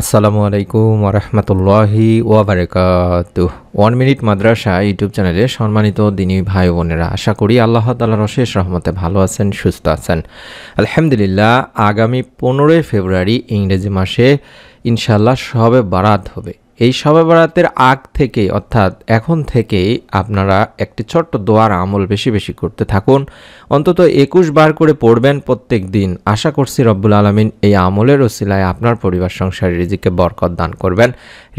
আসসালামু আলাইকুম ওরহমতুল্লাহি ওয়াবারাকাতুহ। 1 মিনিট মাদ্রাসা ইউটিউব চ্যানেলে সম্মানিত দিনী ভাই বোনেরা, আশা করি আল্লাহ তাআলার অশেষ রহমতে ভালো আছেন, সুস্থ আছেন। আলহামদুলিল্লাহ, আগামী 15 ফেব্রুয়ারি ইংরেজি মাসে ইনশাআল্লাহ শবে বারাত হবে। এই শবে বারাতের আগ থেকে অর্থাৎ এখন থেকেই আপনারা একটি ছোট্ট দোয়ার আমল বেশি বেশি করতে থাকুন। অন্তত 21 বার করে পড়বেন প্রত্যেক দিন। আশা করছি রব্বুল আলামিন এই আমলের ওসিলায় আপনার পরিবার সংসার রিজিকে বরকত দান করবেন,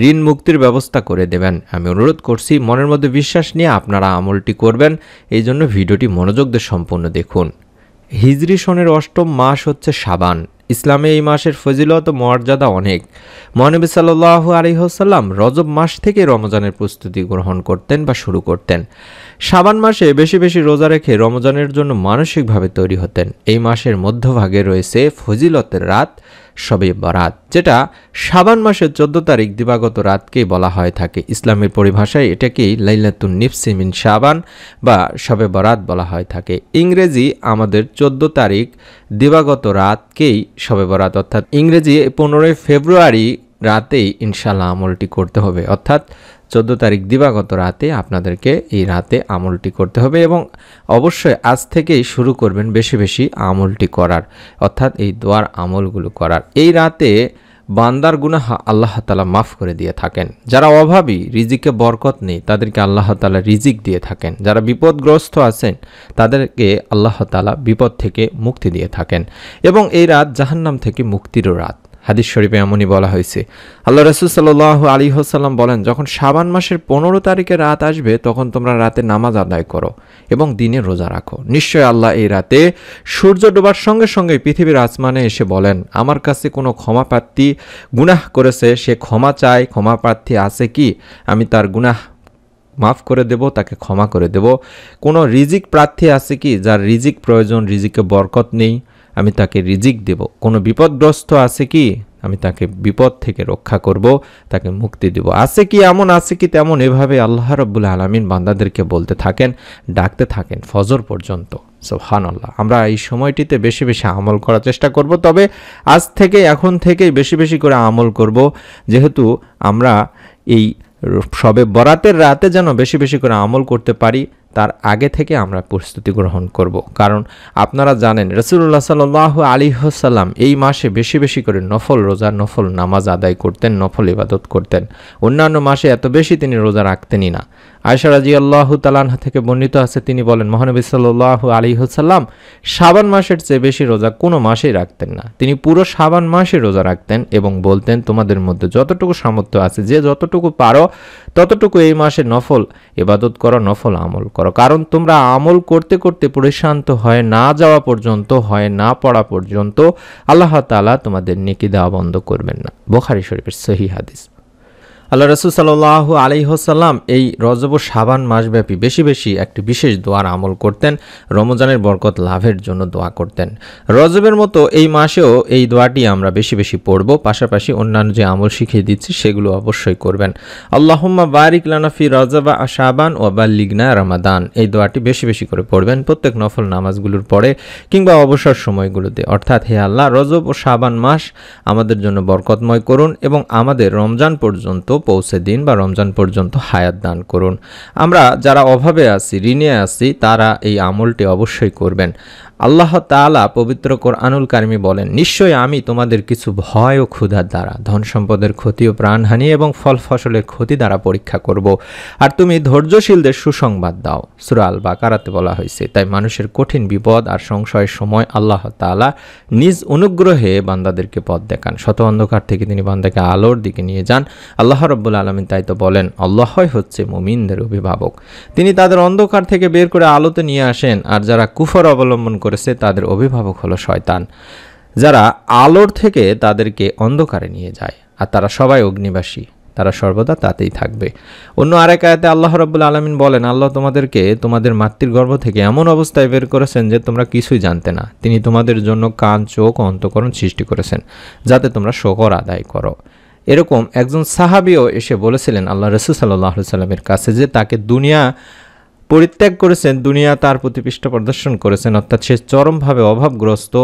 ঋণ মুক্তির ব্যবস্থা করে দেবেন। আমি অনুরোধ করছি মনের মধ্যে বিশ্বাস নিয়ে আপনারা আমলটি করবেন। এই জন্য ভিডিওটি মনোযোগ দিয়ে সম্পূর্ণ দেখুন। হিজরি সনের 8ম মাস হচ্ছে শাবান। ইসলামে এই মাসের ফজিলত ও মর্যাদা অনেক। মহানবী সাল্লাল্লাহু আলাইহি ওয়াসাল্লাম রজব মাস থেকে রমজানের প্রস্তুতি গ্রহণ করতেন বা শুরু করতেন। শাবান মাসে বেশি বেশি রোজা রেখে রমজানের জন্য মানসিকভাবে তৈরি হতেন। এই মাসের মধ্যভাগে রয়েছে ফজিলতের রাত শবে বারাত, যেটা শাবান মাসের 14 তারিখ দিবাগত রাতকেই বলা হয়ে থাকে। ইসলামের পরিভাষায় এটাকেই লাইলাতুন নিফসি মিন শাবান বা শবে বারাত বলা হয়ে থাকে। ইংরেজি আমাদের 14 তারিখ দিবাগত রাতকেই শবে বারাত, অর্থাৎ ইংরেজি 15 ফেব্রুয়ারি রাতেই ইনশাআল্লাহ আমলটি করতে হবে। অর্থাৎ 14 তারিখ দিবাগত রাতে আপনাদেরকে এই রাতে আমলটি করতে হবে এবং অবশ্যই আজ থেকেই শুরু করবেন বেশি বেশি আমলটি করার, অর্থাৎ এই দোয়ার আমলগুলো করার। এই রাতে বান্দার গুনাহ আল্লাহ তাআলা মাফ করে দিয়ে থাকেন। যারা অভাবী, রিজিকে বরকত নেই, তাদেরকে আল্লাহ তাআলা রিজিক দিয়ে থাকেন। যারা বিপদগ্রস্ত আছেন তাদেরকে আল্লাহ তাআলা বিপদ থেকে মুক্তি দিয়ে থাকেন এবং এই রাত জাহান্নাম থেকে মুক্তিরও রাত। হাদিস শরীফে এমনই বলা হয়েছে। আল্লাহ রাসূল সাল্লাল্লাহু আলাইহি ওয়াসাল্লাম বলেন, যখন শাবান মাসের 15 তারিখে রাত আসবে তখন তোমরা রাতে নামাজ আদায় করো এবং দিনে রোজা রাখো। নিশ্চয় আল্লাহ এই রাতে সূর্য ডোবার সঙ্গে সঙ্গে পৃথিবীর আসমানে এসে বলেন, আমার কাছে কোনো ক্ষমাপ্রার্থী গুনাহ করেছে, সে ক্ষমা চায়, ক্ষমাপ্রার্থী আছে কি, আমি তার গুনাহ মাফ করে দেব, তাকে ক্ষমা করে দেব। কোনো রিজিক প্রার্থী আছে কি, যার রিজিক প্রয়োজন, রিজিকে বরকত নেই, আমি তাকে রিজিক দেব। কোনো বিপদগ্রস্ত আছে কি, আমি তাকে বিপদ থেকে রক্ষা করব, তাকে মুক্তি দেব। আছে কি এমন, আছে কি তেমন, এভাবে আল্লাহ রাব্বুল আলামিন বান্দাদেরকে বলতে থাকেন, ডাকতে থাকেন ফজর পর্যন্ত। সুবহানাল্লাহ। আমরা এই সময়টিতে বেশি বেশি আমল করার চেষ্টা করব, তবে আজ থেকে এখন থেকেই বেশি বেশি করে আমল করব, যেহেতু আমরা এই শবে বরাতের রাতে যেন বেশি বেশি করে আমল করতে পারি, তার আগে থেকে আমরা প্রস্তুতি গ্রহণ করব। কারণ আপনারা জানেন রাসূলুল্লাহ সাল্লাল্লাহু আলাইহি ওয়াসাল্লাম এই মাসে বেশি বেশি করে নফল রোজা, নফল নামাজ আদায় করতেন, নফল ইবাদত করতেন। অন্যান্য মাসে এত বেশি তিনি রোজা রাখতেনই না। আয়েশা রাদিয়াল্লাহু তাআলা আনহা থেকে বর্ণিত আছে, তিনি বলেন, মহানবী সাল্লাল্লাহু আলাইহি ওয়াসাল্লাম শাবান মাসের চেয়ে বেশি রোজা কোনো মাসেই রাখতেন না। তিনি পুরো শাবান মাসে রোজা রাখতেন এবং বলতেন, তোমাদের মধ্যে যতটুকু সামর্থ্য আছে, যে যতটুকু পারো ততটুকু এই মাসে নফল ইবাদত করো, নফল আমল করো। কারণ তোমরা আমল করতে করতে পরিশান্ত হয়ে না যাওয়া পর্যন্ত, হয়ে না পড়া পর্যন্ত আল্লাহ তাআলা তোমাদের নেকি দেওয়া বন্ধ করবেন না। বুখারী শরীফের সহিহ হাদিস। আল্লাহ রাসূল সাল্লাল্লাহু আলাইহি ওয়াসাল্লাম এই রজব ও শাবান মাসব্যাপী বেশি বেশি একটি বিশেষ দোয়ার আমল করতেন, রমজানের বরকত লাভের জন্য দোয়া করতেন। রজবের মতো এই মাসেও এই দোয়াটি আমরা বেশি বেশি পড়ব, পাশাপাশি অন্যান্য যে আমল শিখিয়ে দিচ্ছি সেগুলো অবশ্যই করবেন। আল্লাহুম্মা বারিক লানা ফি রজব ওয়া শাবান ওয়া বাল্লিগনা রমাদান, এই দোয়াটি বেশি বেশি করে পড়বেন প্রত্যেক নফল নামাজগুলোর পরে কিংবা অবসর সময়গুলোতে। অর্থাৎ, হে আল্লাহ, রজব ও শাবান মাস আমাদের জন্য বরকতময় করুন এবং আমাদের রমজান পর্যন্ত পৌঁছে দিন বা রমজান পর্যন্ত হায়াত দান করুন। আমরা যারা অভাবে আছি, ঋণে আছি, তারা এই আমলটি অবশ্যই করবেন। আল্লাহ তাআলা পবিত্র কোরআনুল কারিমে বলেন, নিশ্চয়ই আমি তোমাদের কিছু ভয় ও ক্ষুধার দ্বারা, ধন সম্পদের ক্ষতি ও প্রাণহানি এবং ফল ফসলের ক্ষতি দ্বারা পরীক্ষা করব, আর তুমি ধৈর্যশীলদের সুসংবাদ দাও। সূরা আল বাকারাতে বলা হয়েছে। তাই মানুষের কঠিন বিপদ আর সংশয়ের সময় আল্লাহ তাআলা নিজ অনুগ্রহে বান্দাদেরকে পথ দেখান, শত অন্ধকার থেকে তিনি বান্দাকে আলোর দিকে নিয়ে যান। আল্লাহ রাব্বুল আলামিন তাই তো বলেন, আল্লাহই হচ্ছে মুমিনদের অভিভাবক, তিনি তাদের অন্ধকার থেকে বের করে আলোতে নিয়ে আসেন, আর যারা কুফর অবলম্বন করেছে তাদের অভিভাবক হলো শয়তান, যারা আলোর থেকে তাদেরকে অন্ধকারে নিয়ে যায়, আর তারা সবাই অগ্নিবাসী, তারা সর্বদা তাতেই থাকবে। অন্য আরেক আয়াতে আল্লাহ রাব্বুল আলামিন বলেন, আল্লাহ তোমাদেরকে তোমাদের মাতৃর গর্ভ থেকে এমন অবস্থায় বের করেছেন যে তোমরা কিছুই জানতে না। তিনি তোমাদের জন্য কান, চোখ ও অন্তঃকরণ সৃষ্টি করেছেন যাতে তোমরা শুকর আদায় করো। এরকম একজন সাহাবীও এসে বলেছিলেন আল্লাহ রাসূল সাল্লাল্লাহু আলাইহি ওয়াসাল্লামের কাছে যে তাকে দুনিয়া পরিত্যাগ করেছেন, দুনিয়া তার প্রতি পৃষ্ঠ প্রদর্শন করেছেন, অর্থাৎ সে চরমভাবে অভাবগ্রস্ত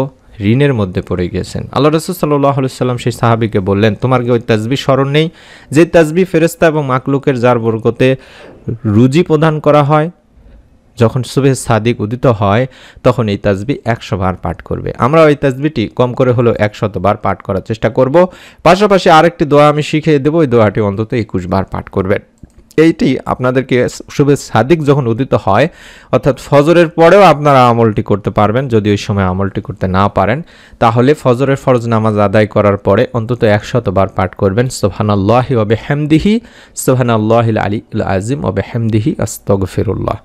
ঋণের মধ্যে পড়ে গিয়েছেন। আল্লাহ রাসূল সাল্লাল্লাহু আলাইহি সাল্লাম সেই সাহাবীকে বললেন, তোমার কি ওই তাসবিহ স্মরণ নেই যে তাসবিহ ফেরেশতা এবং মাখলুকের যার বরকতে রুজি প্রদান করা হয়? যখন সুবহে সাদিক উদিত হয় তখন এই তাসবিহ 100 বার পাঠ করবে। আমরা ওই তাসবিহটি কম করে হলেও 100 বার পাঠ করার চেষ্টা করব। পাশাপাশি আরেকটি দোয়া আমি শিখিয়ে দেবো, ওই দোয়াটি অন্তত 21 বার পাঠ করবেন। এইটি আপনাদেরকে শুভে সাদিক যখন উদিত হয় অর্থাৎ ফজরের পরেও আপনারা আমলটি করতে পারবেন। যদি ওই সময় আমলটি করতে না পারেন তাহলে ফজরের ফরজ নামাজ আদায় করার পরে অন্তত 100 বার পাঠ করবেন, সুবহানাল্লাহি ওয়া বিহামদিহি সুবহানাল্লাহিল আলিয়্যিল আযীম ওয়া বিহামদিহি আস্তাগফিরুল্লাহ।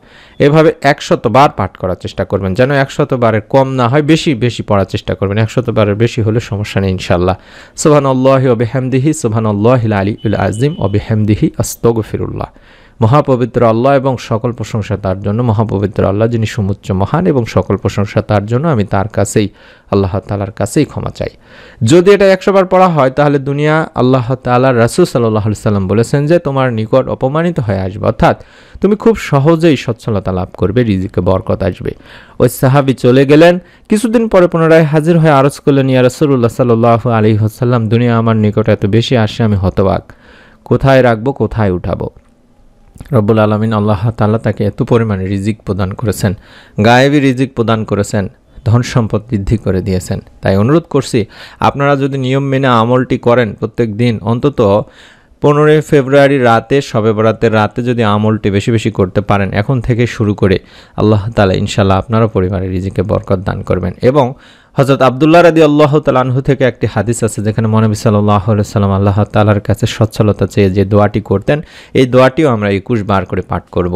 এভাবে 100 বার পাঠ করার চেষ্টা করবেন, যেন 100 বারের কম না হয়, বেশি বেশি পড়ার চেষ্টা করবেন। 100 বারের বেশি হলে সমস্যা নেই ইনশাআল্লাহ। সুবহানাল্লাহি ওয়া বিহামদিহি সুবহানাল্লাহিল আলিয়্যিল আযীম ওয়া বিহামদিহি আস্তাগফিরুল্লাহ। মহাপবিত্র আল্লাহ এবং সকল প্রশংসা তার জন্য, মহাপবিত্র আল্লাহ যিনি সমুচ্চ মহান এবং সকল প্রশংসা তার জন্য। আমি তার কাছেই, আল্লাহ তাআলার কাছেই ক্ষমা চাই। যদি এটা 100 বার পড়া হয় তাহলে দুনিয়া আল্লাহ তাআলার রাসূল সাল্লাল্লাহু আলাইহি সাল্লাম বলেছেন যে তোমার নিকট অপমানিত হয়ে আসবে, অর্থাৎ তুমি খুব সহজেই সচ্ছলতা লাভ করবে, রিজিকে বরকত আসবে। ওই সাহাবী চলে গেলেন, কিছুদিন পরে পুনরায় হাজির হয়ে আরজ করলেন, ইয়া রাসূলুল্লাহ সাল্লাল্লাহু আলাইহি ওয়াসাল্লাম, দুনিয়া আমার নিকট এত বেশি আসে, আমি হতবাক, কোথায় রাখবো, কোথায় উঠাবো? রব্বুল আলামিন আল্লাহ তাআলা তাকে এত পরিমাণে রিজিক প্রদান করেছেন, গায়েবী রিজিক প্রদান করেছেন, ধন সম্পদ বৃদ্ধি করে দিয়েছেন। তাই অনুরোধ করছি, আপনারা যদি নিয়ম মেনে আমলটি করেন, প্রত্যেক দিন অন্তত 15 ফেব্রুয়ারি রাতে, শবে বরাতের রাতে যদি আমলটি বেশি বেশি করতে পারেন, এখন থেকে শুরু করে আল্লাহ তাআলা ইনশাআল্লাহ আপনারও পরিবারের রিজিকে বরকত দান করবেন। এবং হযরত আব্দুল্লাহ রাদিয়াল্লাহু তাআলা আনহু থেকে একটি হাদিস আছে যেখানে নবী সাল্লাল্লাহু আলাইহি ওয়াসাল্লাম আল্লাহ তাআলার কাছে সচ্ছলতা চেয়ে যে দোয়াটি করতেন, এই দোয়াটিও আমরা 21 বার করে পাঠ করব।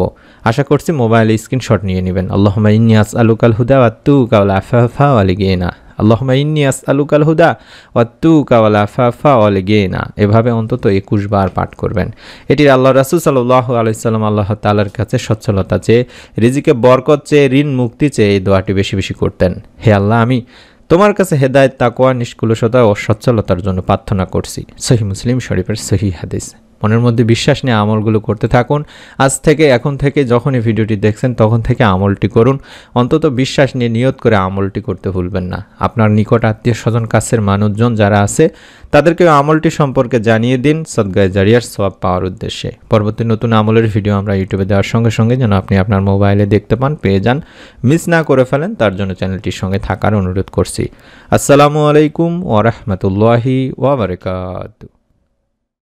আশা করছি মোবাইলে স্ক্রিনশট নিয়ে নেবেন। আল্লাহুম্মা ইন্নী আসআলুকাল হুদা ওয়াত তুকা ওয়াল আফাফা ওয়াল গিনা, আল্লাহুম্মা ইন্নী আসআলুকাল হুদা ওয়াত তুকা ওয়াল আফাফা ওয়াল গিনা। এভাবে অন্তত 21 বার পাঠ করবেন। এটি আল্লাহ রাসূল সাল্লাল্লাহু আলাইহি সাল্লাম আল্লাহ তাআলার কাছে সচ্ছলতা চেয়ে, রিজিকে বরকত চেয়ে, ঋণ মুক্তি চেয়ে এই দোয়াটি বেশি বেশি করতেন। হে আল্লাহ, আমি তোমার কাছে হেদায়েত, তাকওয়া, নিষ্কুলসতা ও সচ্ছলতার জন্য প্রার্থনা করছি। সহিহ মুসলিম শরীফের সহিহ হাদিস। মনের মধ্যে বিশ্বাস নিয়ে আমলগুলো করতে থাকুন। আজ থেকে, এখন থেকে, যখনই ভিডিওটি দেখছেন তখন থেকে আমলটি করুন। অন্তত বিশ্বাস নিয়ে নিয়ত করে আমলটি করতে ভুলবেন না। আপনার নিকট আত্মীয় স্বজন, কাছের মানুষজন যারা আছে তাদেরকে আমলটি সম্পর্কে জানিয়ে দিন, সদকায়ে জারিয়ার সওয়াব পাওয়ার উদ্দেশ্যে। পরবর্তী নতুন আমলের ভিডিও আমরা ইউটিউবে দেওয়ার সঙ্গে সঙ্গে যেন আপনি আপনার মোবাইলে দেখতে পান, পেয়ে যান, মিস না করে ফেলেন, তার জন্য চ্যানেলটির সঙ্গে থাকার অনুরোধ করছি। আসসালামু আলাইকুম ওয়া রাহমাতুল্লাহি ওয়া বারাকাতুহু।